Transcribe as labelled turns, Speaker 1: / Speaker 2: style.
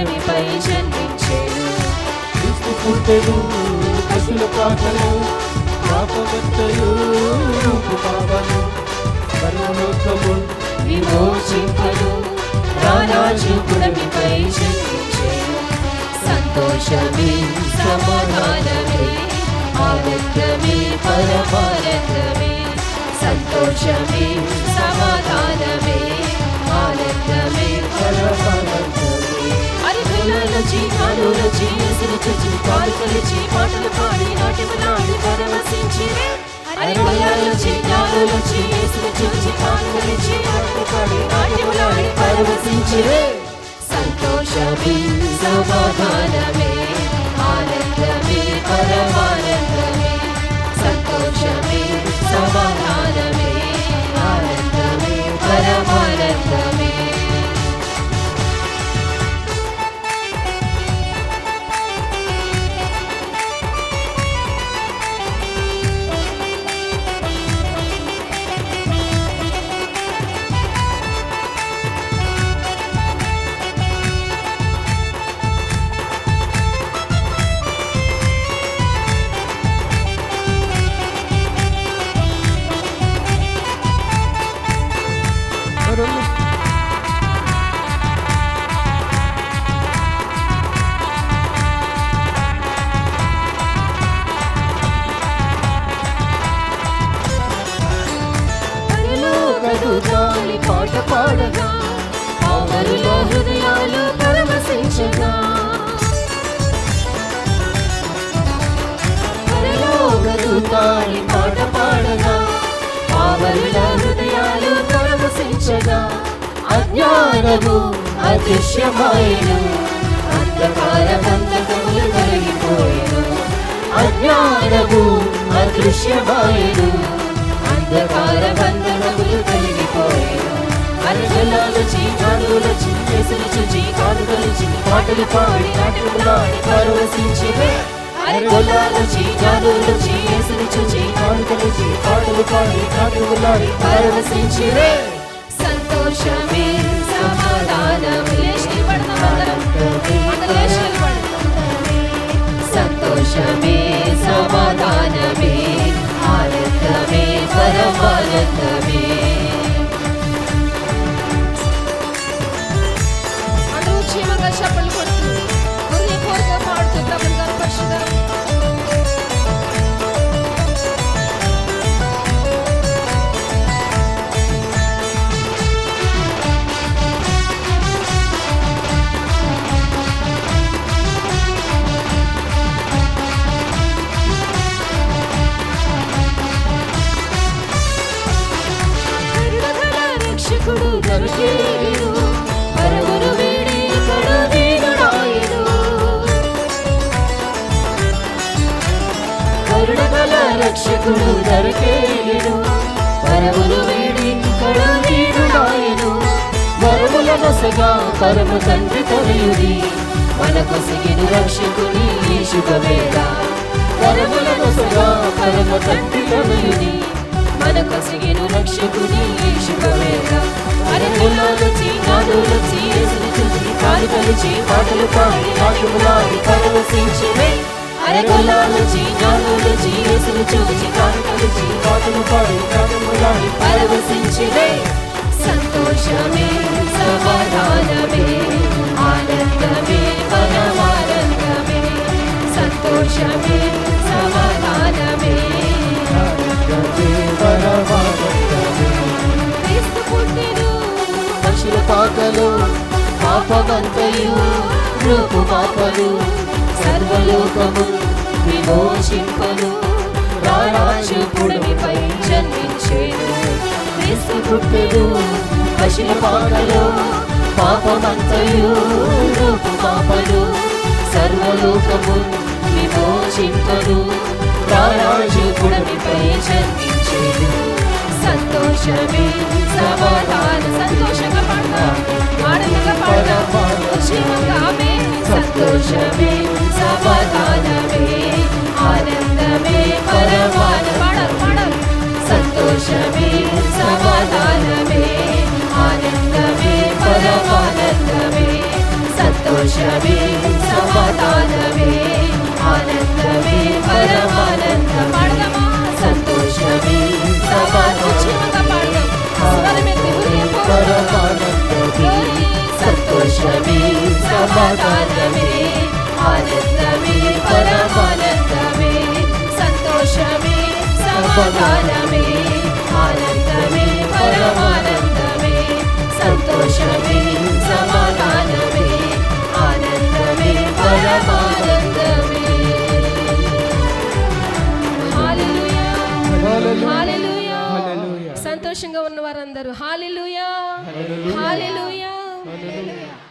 Speaker 1: పుడమిపై జన్మించెను.
Speaker 2: క్రీస్తు పుట్టెను పశుల పాటలు పాపమంతయు పాపను పరలోకము
Speaker 1: విమోచింపను. రారాజు పుడమిపై జన్మించెను. సంతోషమే సమాధానమే ఆనందమే పరమానందమే. సంతోషమే సమాధానమే ఆనందమే పరమానందమే. అరికలచి నాలులచి ఎసురు చుచి పాల్కొలిచి పాటలు పాడి నాట్యములాడి పరవశించిరి. అరికలచి నాలులచి ఎసురు చుచి పాల్కొలిచి పాటలు పాడి నాట్యములాడి పరవశించిరి. సంతోషమే సమాధానమే ఆనందమే పరమానందమే. సంతోషమే సమాధానమే ఆనందమే పరమానందమే. గాలి పాట పాడగా పామరుల హృదయాలు పరవశించగా. పరలోకదూతాలి పాట పాడగా పామరుల హృదయాలు పరవశించగా. అజ్ఞానము అదృశ్యమాయెను అంధకార బంధకములు తొలగిపోయెను. అజ్ఞానము అదృశ్యమాయెను అంధకార బంధకములు తొలగిపోయెను. అరగలాలచి నాడులచి ఎసురు చుచి కానుకలిచి పాటలు పాడి నాట్యములాడి పరవశించిరి. అరగలాలచి నాడులచి ఎసురు చుచి కానుకలిచి పాటలు పాడి నాట్యములాడి పరవశించిరి. సంతోషమే సమాధానమే సంతోషమే సమాధానమే ఆనందమే పరమానందమే. అందరూ క్షేమంగా చప్పట్లు కొడుతూ హృదయపూర్వకంగా పాడుతూ ప్రభువుని కనపరుచుదాం. రక్షకుడు దొరికేను పరుగును వీడి కరుణీనుడాయెను. కరుణగల రక్షకుడు దొరికేను పరుగును వీడి కరుణీనుడాయెను. వరముల నొసగా పరమ తండ్రి తొలియుడి మనకొసగిను రక్షకుని ఈ శుభవేళ. వరముల నొసగా పరమ తండ్రి తొలియుడి మనకొసగిను రక్షకుని ఈ శుభవేళ. అరగలాలచి నాడులచి ఎసురు చుచి కానుకలిచి పాటలు పాడి నాట్యములాడి పరవశించిరి. అరగలాలచి నాడులచి ఎసురు చుచి కానుకలిచి పాటలు పాడి నాట్యములాడి పరవశించిరి. సంతోషమే సమాధానమే ఆనందమే పరమానందమే. సంతోషమే సమాధానమే క్రీస్తు పుట్టెను పశుల పాకలు పాపమంతయు రూపుమాపను. సర్వలోకము విమోచింపను. రారాజు పుడమిపై జన్మించెను. క్రీస్తు పుట్టెను పశుల పాకలు పాపమంతయు రూపుమాపను. సర్వలోకము విమోచింపను. రారాజు పుడమిపై జన్మించెను. సంతోషమే సమాధాన సంతోషంగా పాడదాం ఆనందంగా పాడదాం ఉత్సాహంగా ఆమేన్. సంతోషమే సమాధానమే ఆనందమే పరమానందమే. సంతోషమే సమాధానమే ఆనందమే పరమానందమే. సంతోషమే సంతోషమే సమాధానమే ఆనందమే పరమానందం పాడదామా సంతోషమే సమాధానం పాడదాం స్వరమెత్తి హృదయపూర్వకంగా సంతోషమే సమాధానమే ఆనందమే పరమానందమే సంతోషమే సమాధానమే ఆనందమే పరమానందమే సంతోషమే సమాధానమే ఆనందమే పరమానందమే హల్లెలూయా హల్లెలూయా సంతోషంగా ఉన్న వారందరూ హల్లెలూయా హల్లెలూయా